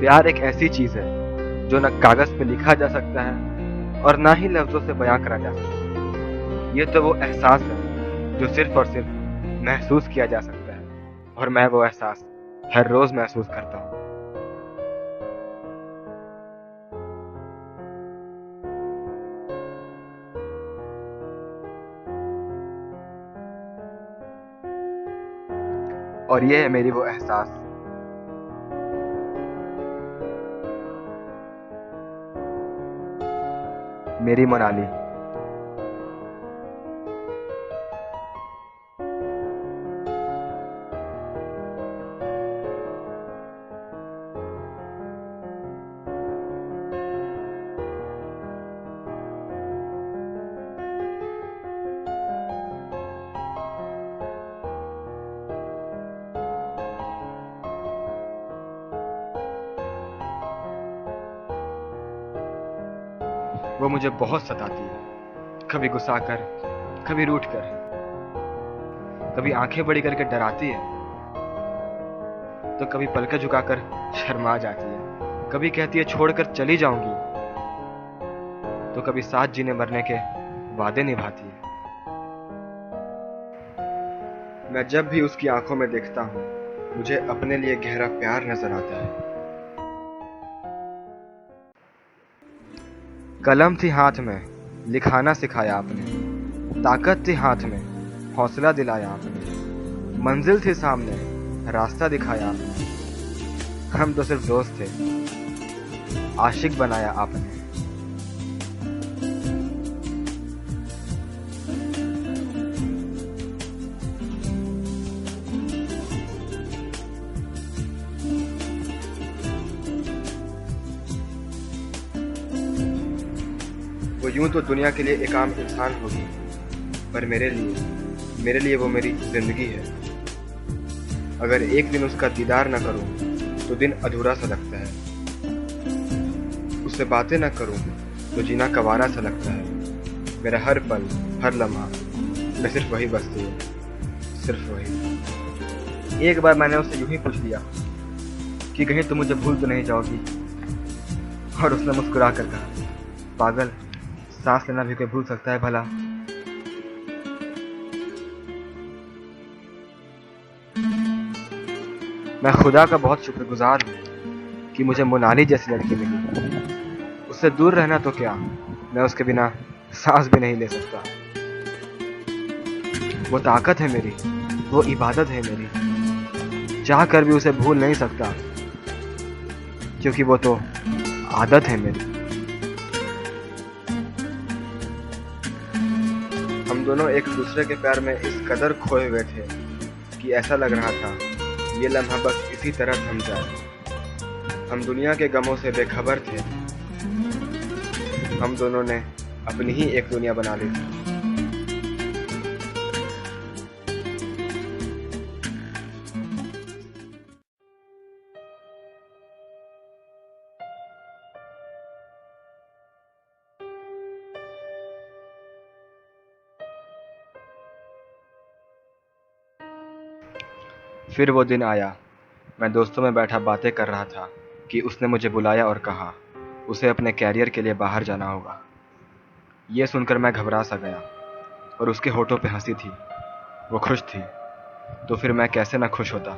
प्यार एक ऐसी चीज है जो न कागज पे लिखा जा सकता है और ना ही लफ्जों से बयां करा जा सकता है। ये तो वो एहसास है जो सिर्फ और सिर्फ महसूस किया जा सकता है, और मैं वो एहसास हर रोज महसूस करता हूँ। और ये है मेरी वो एहसास। मेरी मोनाली। वो मुझे बहुत सताती है, कभी गुस्सा कर, कभी रूठ कर, कभी आंखें बड़ी करके डराती है, तो कभी पलकें झुकाकर शर्मा जाती है, कभी कहती है छोड़कर चली जाऊंगी, तो कभी साथ जीने मरने के वादे निभाती है। मैं जब भी उसकी आंखों में देखता हूँ, मुझे अपने लिए गहरा प्यार नजर आता है। कलम थी हाथ में, लिखाना सिखाया आपने, ताकत थी हाथ में, हौसला दिलाया आपने, मंजिल थी सामने, रास्ता दिखाया आपने। हम तो सिर्फ दोस्त थे, आशिक बनाया आपने। वो यूं तो दुनिया के लिए एक आम इंसान होगी, पर मेरे लिए वो मेरी जिंदगी है। अगर एक दिन उसका दीदार न करूं तो दिन अधूरा सा लगता है, उससे बातें न करूं तो जीना गंवारा सा लगता है। मेरा हर पल, हर लम्हा मैं सिर्फ वही बसती हूँ, सिर्फ वही। एक बार मैंने उससे यूं ही पूछ लिया कि कहीं तुम मुझे भूल तो नहीं जाओगी, और उसने मुस्कुरा कर कहा, पागल, सांस लेना भी कोई भूल सकता है भला। मैं खुदा का बहुत शुक्रगुजार हूँ कि मुझे मोनाली जैसी लड़की मिली। उससे दूर रहना तो क्या, मैं उसके बिना सांस भी नहीं ले सकता। वो ताकत है मेरी, वो इबादत है मेरी, चाह कर भी उसे भूल नहीं सकता, क्योंकि वो तो आदत है मेरी। हम दोनों एक दूसरे के प्यार में इस कदर खोए हुए थे कि ऐसा लग रहा था ये लम्हा बस इसी तरह थम जाए। हम दुनिया के गमों से बेखबर थे, हम दोनों ने अपनी ही एक दुनिया बना ली थी। फिर वो दिन आया, मैं दोस्तों में बैठा बातें कर रहा था कि उसने मुझे बुलाया और कहा उसे अपने कैरियर के लिए बाहर जाना होगा। ये सुनकर मैं घबरा सा गया, और उसके होठों पे हंसी थी, वो खुश थी, तो फिर मैं कैसे ना खुश होता।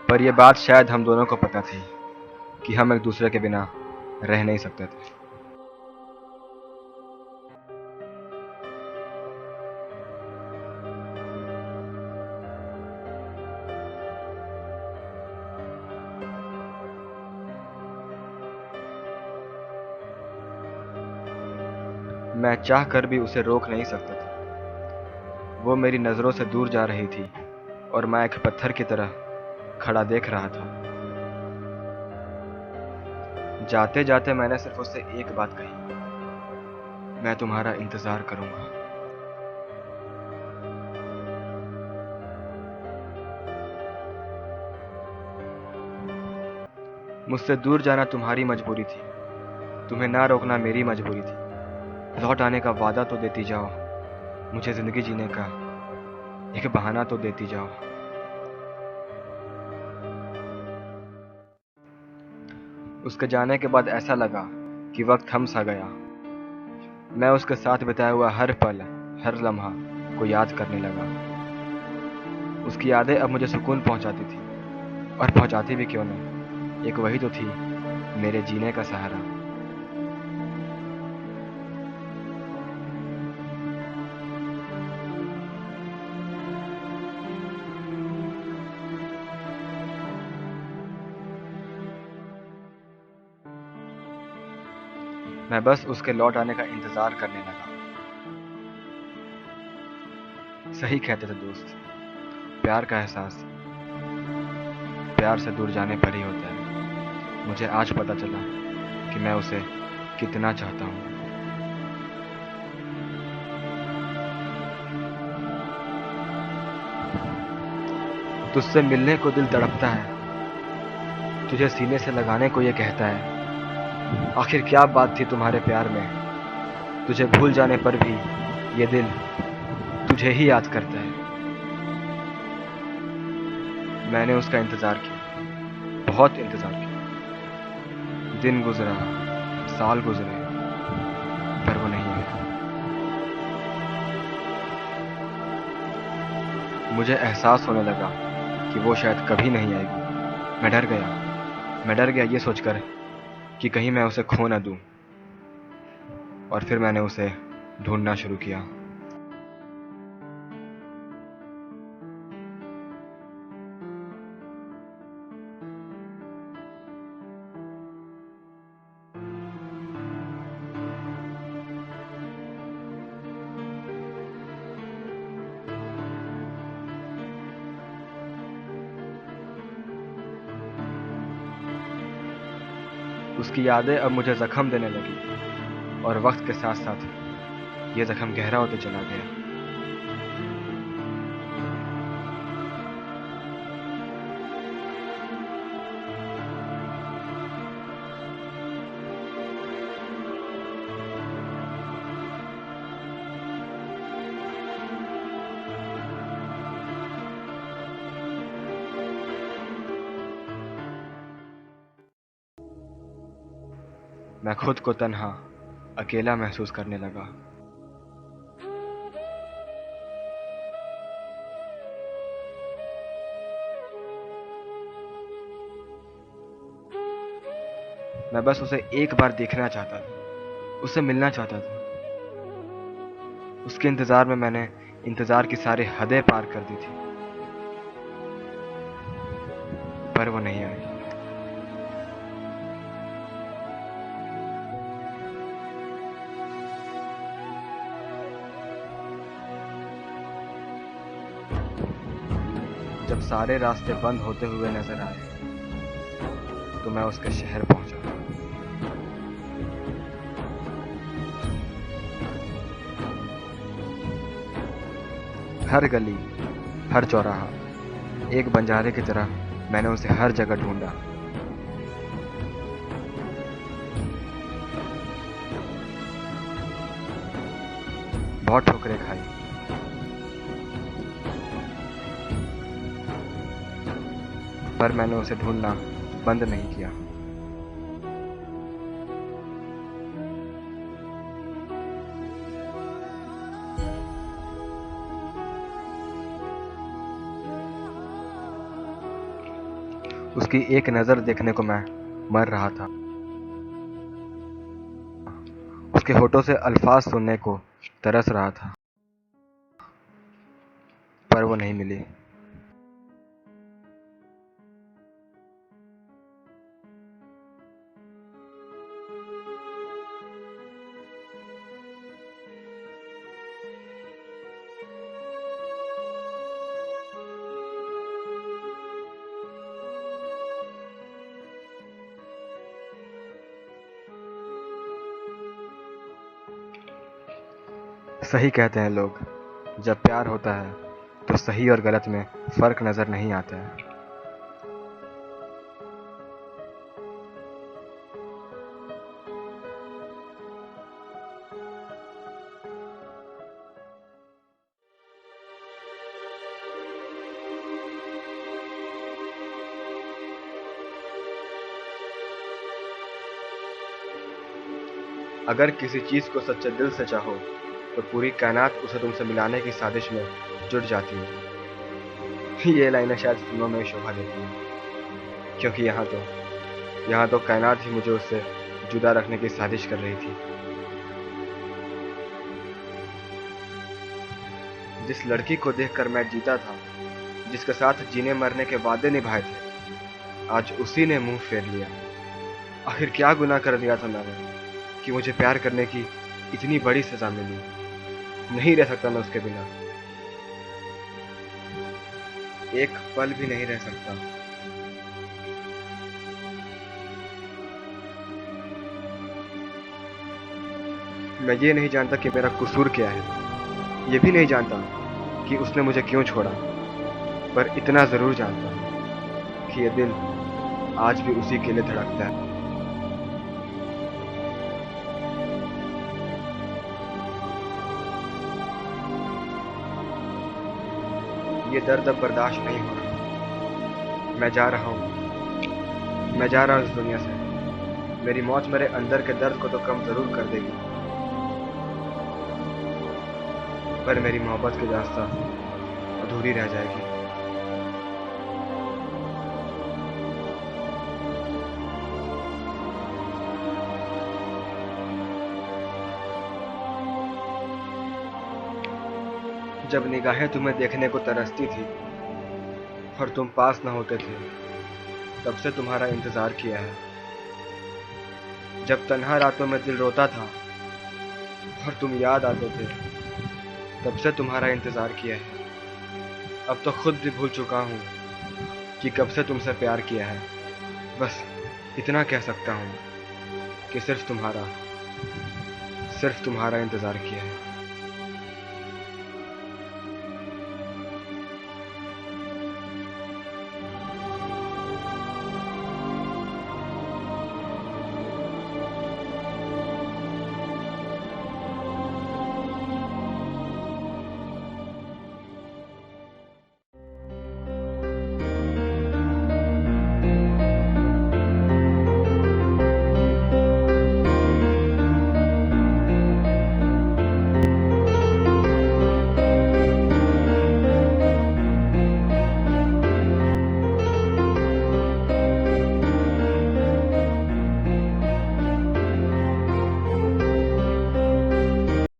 पर यह बात शायद हम दोनों को पता थी कि हम एक दूसरे के बिना रह नहीं सकते थे। मैं चाह कर भी उसे रोक नहीं सकता था। वो मेरी नज़रों से दूर जा रही थी, और मैं एक पत्थर की तरह खड़ा देख रहा था। जाते जाते मैंने सिर्फ उससे एक बात कही, मैं तुम्हारा इंतज़ार करूंगा। मुझसे दूर जाना तुम्हारी मजबूरी थी, तुम्हें ना रोकना मेरी मजबूरी थी। लौट आने का वादा तो देती जाओ, मुझे जिंदगी जीने का एक बहाना तो देती जाओ। उसके जाने के बाद ऐसा लगा कि वक्त थम सा गया। मैं उसके साथ बिताया हुआ हर पल, हर लम्हा को याद करने लगा। उसकी यादें अब मुझे सुकून पहुंचाती थी, और पहुंचाती भी क्यों नहीं, एक वही तो थी मेरे जीने का सहारा। मैं बस उसके लौट आने का इंतजार करने लगा। सही कहते थे दोस्त, प्यार का एहसास प्यार से दूर जाने पर ही होता है। मुझे आज पता चला कि मैं उसे कितना चाहता हूँ। तुझसे मिलने को दिल तड़पता है, तुझे सीने से लगाने को ये कहता है। आखिर क्या बात थी तुम्हारे प्यार में, तुझे भूल जाने पर भी ये दिल तुझे ही याद करता है। मैंने उसका इंतजार किया, बहुत इंतजार किया। दिन गुजरा, साल गुजरे, पर वो नहीं आया। मुझे एहसास होने लगा कि वो शायद कभी नहीं आएगी। मैं डर गया ये सोचकर कि कहीं मैं उसे खो न दूं। और फिर मैंने उसे ढूंढना शुरू किया। उसकी यादें अब मुझे जख्म देने लगी, और वक्त के साथ साथ ये जख्म गहरा होते चला गया। मैं खुद को तन्हा, अकेला महसूस करने लगा। मैं बस उसे एक बार देखना चाहता था, उससे मिलना चाहता था। उसके इंतजार में मैंने इंतजार की सारी हदें पार कर दी थी, पर वो नहीं आई। जब सारे रास्ते बंद होते हुए नजर आए, तो मैं उसके शहर पहुंचा। हर गली, हर चौराहा, एक बंजारे की तरह मैंने उसे हर जगह ढूंढा। बहुत ठोकरें खाई, पर मैंने उसे ढूंढना बंद नहीं किया। उसकी एक नज़र देखने को मैं मर रहा था। उसके होठों से अल्फाज सुनने को तरस रहा था, पर वो नहीं मिली। सही कहते हैं लोग, जब प्यार होता है तो सही और गलत में फर्क नजर नहीं आता है। अगर किसी चीज़ को सच्चे दिल से चाहो तो पूरी कायनात उसे तुमसे मिलाने की साजिश में जुट जाती है। ये लाइनें शायद फिल्मों में शोभा देती हैं, क्योंकि यहाँ तो कायनात ही मुझे उससे जुदा रखने की साजिश कर रही थी। जिस लड़की को देखकर मैं जीता था, जिसके साथ जीने मरने के वादे निभाए थे, आज उसी ने मुंह फेर लिया। आखिर क्या गुनाह कर दिया था मैंने कि मुझे प्यार करने की इतनी बड़ी सजा मिली। नहीं रह सकता मैं उसके बिना, एक पल भी नहीं रह सकता। मैं ये नहीं जानता कि मेरा कसूर क्या है, ये भी नहीं जानता कि उसने मुझे क्यों छोड़ा, पर इतना ज़रूर जानता हूँ कि ये दिल आज भी उसी के लिए धड़कता है। ये दर्द अब बर्दाश्त नहीं हो रहा। मैं जा रहा हूँ, मैं जा रहा हूँ इस दुनिया से। मेरी मौत मेरे अंदर के दर्द को तो कम ज़रूर कर देगी, पर मेरी मोहब्बत की दास्तां अधूरी रह जाएगी। जब निगाहें तुम्हें देखने को तरसती थी और तुम पास न होते थे, तब से तुम्हारा इंतज़ार किया है। जब तन्हा रातों में दिल रोता था और तुम याद आते थे, तब से तुम्हारा इंतज़ार किया है। अब तो खुद भी भूल चुका हूँ कि कब से तुमसे प्यार किया है। बस इतना कह सकता हूँ कि सिर्फ तुम्हारा इंतज़ार किया है।